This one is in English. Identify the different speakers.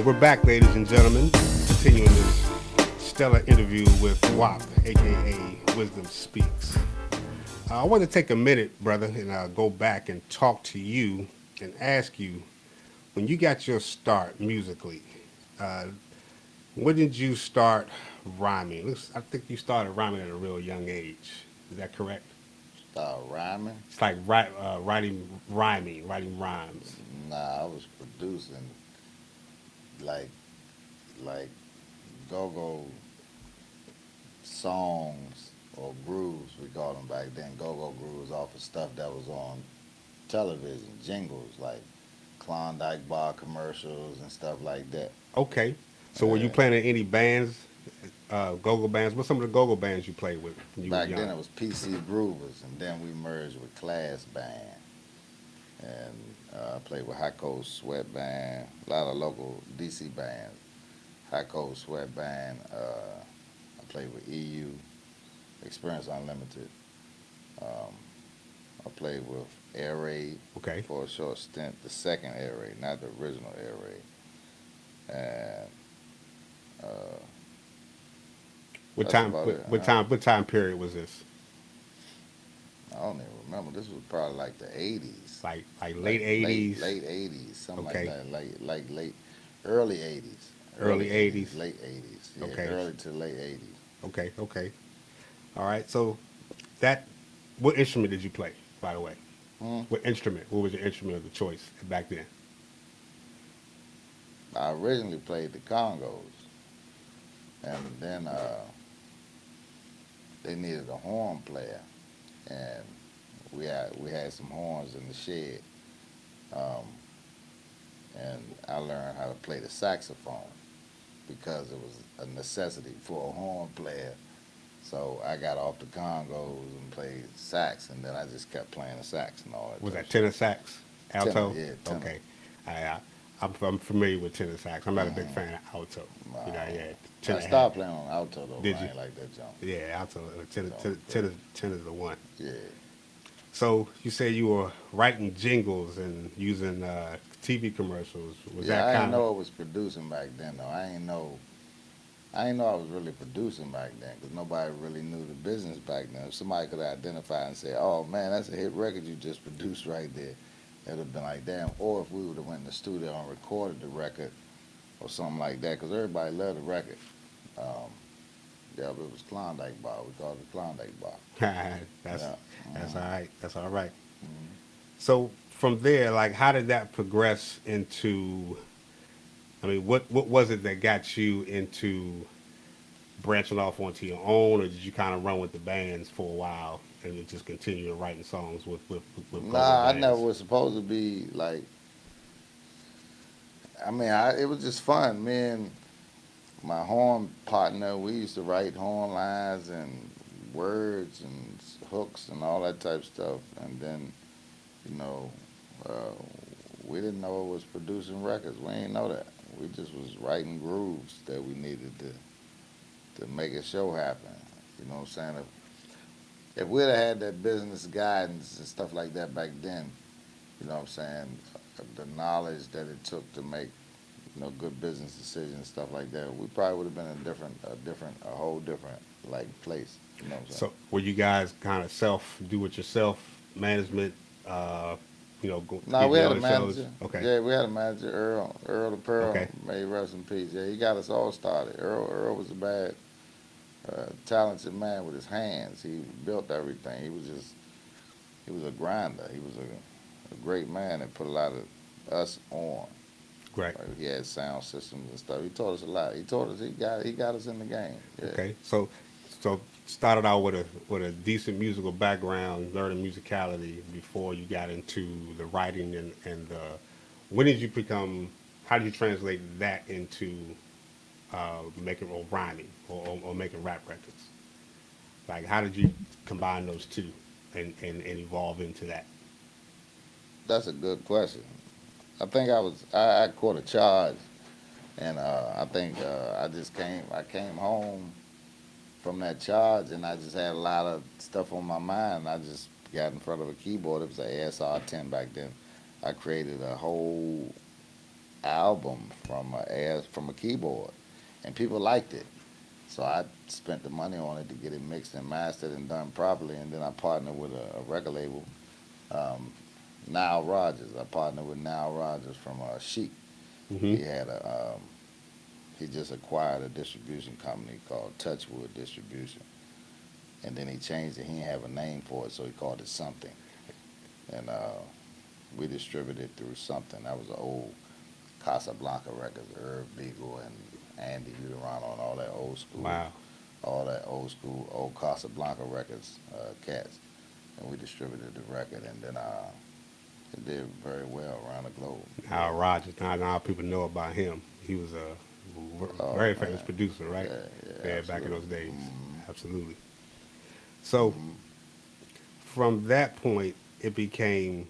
Speaker 1: We're back, ladies and gentlemen, continuing this stellar interview with Whop, aka Wisdom Speaks. I want to take a minute, brother, and go back and talk to you and ask you, when you got your start musically, uh, when did you start rhyming? I think you started rhyming at a real young age. Is that correct?
Speaker 2: Start rhyming?
Speaker 1: It's like writing rhymes.
Speaker 2: Nah, I was producing like like go-go songs or grooves, we called them back then. Go-go grooves off of stuff that was on television, jingles like Klondike bar commercials and stuff like that.
Speaker 1: Okay. So were you
Speaker 2: Uh,
Speaker 1: playing in any bands, go-go bands? What's some of the go-go bands you played with when you was
Speaker 2: Back then
Speaker 1: young?
Speaker 2: it was PC Groovers, and then we merged with Class Band. And I played with Hot Cold Sweat Band, a lot of local DC bands. Hot Cold Sweat Band. I played with EU, Experience Unlimited. Um, I played with Air Raid
Speaker 1: Okay.
Speaker 2: for a short stint, the second Air Raid, not the original Air Raid. And uh,
Speaker 1: What
Speaker 2: that's
Speaker 1: time?
Speaker 2: about
Speaker 1: What,
Speaker 2: it.
Speaker 1: what time? What time period was this?
Speaker 2: I don't even remember. This was probably like the 80s,
Speaker 1: Like late
Speaker 2: like late
Speaker 1: '80s.
Speaker 2: late 80s, something like
Speaker 1: Okay.
Speaker 2: that, like late early 80s,
Speaker 1: Early '80s.
Speaker 2: late 80s, yeah,
Speaker 1: Okay.
Speaker 2: early to late 80s.
Speaker 1: Okay. Okay. All right. So that. What instrument did you play? By the way,
Speaker 2: Hmm.
Speaker 1: what instrument? What was your instrument of the choice back then?
Speaker 2: I originally played the congos, and then they needed a horn player, and we had some horns in the shed, um, and I learned how to play the saxophone because it was a necessity for a horn player. So I got off the congos and played sax, and then I just kept playing the sax and all that
Speaker 1: Was
Speaker 2: type of
Speaker 1: that
Speaker 2: shit.
Speaker 1: tenor sax,
Speaker 2: Tenor,
Speaker 1: alto?
Speaker 2: yeah, tenor.
Speaker 1: Okay. I, uh, I'm familiar with tenor sax. I'm not a big
Speaker 2: Hmm.
Speaker 1: fan of alto. You know, yeah,
Speaker 2: I
Speaker 1: tenor had.
Speaker 2: stopped playing on alto though, but
Speaker 1: Did
Speaker 2: I
Speaker 1: you?
Speaker 2: ain't like that jump.
Speaker 1: Yeah, alto. Tenor,
Speaker 2: Jump
Speaker 1: tenor,
Speaker 2: was crazy.
Speaker 1: tenor, tenor's the one.
Speaker 2: Yeah.
Speaker 1: So you said you were writing jingles and using TV commercials. Was
Speaker 2: Yeah,
Speaker 1: that
Speaker 2: I ain't
Speaker 1: kind of
Speaker 2: know it was producing back then though. I ain't know I was really producing back then because nobody really knew the business back then. If somebody could identify and say, "Oh man, that's a hit record you just produced right there," it would have been like, "Damn!" Or if we would have went in the studio and recorded the record or something like that, because everybody loved the record. Um, yeah, but it was Klondike Bar. We called it Klondike Bar.
Speaker 1: that's
Speaker 2: Yeah.
Speaker 1: that's
Speaker 2: Hmm.
Speaker 1: all right. That's all right.
Speaker 2: Hmm.
Speaker 1: So from there, like, how did that progress into? I mean, what was it that got you into branching off onto your own, or did you kind of run with the bands for a while and then just continue writing songs with go-go
Speaker 2: Nah, I never
Speaker 1: bands?
Speaker 2: was supposed to be like. I mean, it was just fun. Me and my horn partner, we used to write horn lines and words and hooks and all that type of stuff. And then, you know, uh, we didn't know it was producing records. We ain't know that. We just was writing grooves that we needed to make a show happen. You know what I'm saying? If we'd have had that business guidance and stuff like that back then, you know what I'm saying, the knowledge that it took to make good business decisions and stuff like that, we probably would have been in a whole different like place. You know what I'm saying?
Speaker 1: So were you guys kind of self do it yourself management? Uh,
Speaker 2: No, we
Speaker 1: getting
Speaker 2: had
Speaker 1: all
Speaker 2: a
Speaker 1: the shows.
Speaker 2: manager.
Speaker 1: Okay,
Speaker 2: Yeah, we had a manager, Earl the Pearl.
Speaker 1: okay,
Speaker 2: May he rest in peace. Yeah, he got us all started. Earl was a bad, talented man with his hands. He built everything. He was a grinder. He was a great man that put a lot of us on.
Speaker 1: great.
Speaker 2: Like he had sound systems and stuff. He taught us a lot. He taught us. He got us in the game. Yeah.
Speaker 1: Okay, so started out with a decent musical background, learning musicality before you got into the writing and the. When did you become? How did you translate that into making or rhyming or making rap records? Like, how did you combine those two and evolve into that?
Speaker 2: That's a good question. I caught a charge, and I think I came home from that charge, and I just had a lot of stuff on my mind. I just got in front of a keyboard. It was an ASR 10 back then. I created a whole album from a keyboard, and people liked it. So I spent the money on it to get it mixed and mastered and done properly, and then I partnered with a record label, um, Nile Rodgers. I partnered with Nile Rodgers from Chic.
Speaker 1: Hmm.
Speaker 2: He had he just acquired a distribution company called Touchwood Distribution, and then he changed it. He didn't have a name for it, so he called it something, and we distributed through something. That was the old Casablanca records, Irv Beagle and Andy Uterano and
Speaker 1: Wow.
Speaker 2: all that old school, old Casablanca records, cats, and we distributed the record, and then it did very well around the globe.
Speaker 1: Hal Rogers. Now people know about him. He was a
Speaker 2: Oh
Speaker 1: very famous
Speaker 2: man,
Speaker 1: producer, right?
Speaker 2: yeah, yeah,
Speaker 1: Yeah, back in
Speaker 2: absolutely.
Speaker 1: those days.
Speaker 2: Hmm.
Speaker 1: Absolutely. So
Speaker 2: Hmm.
Speaker 1: from that point, it became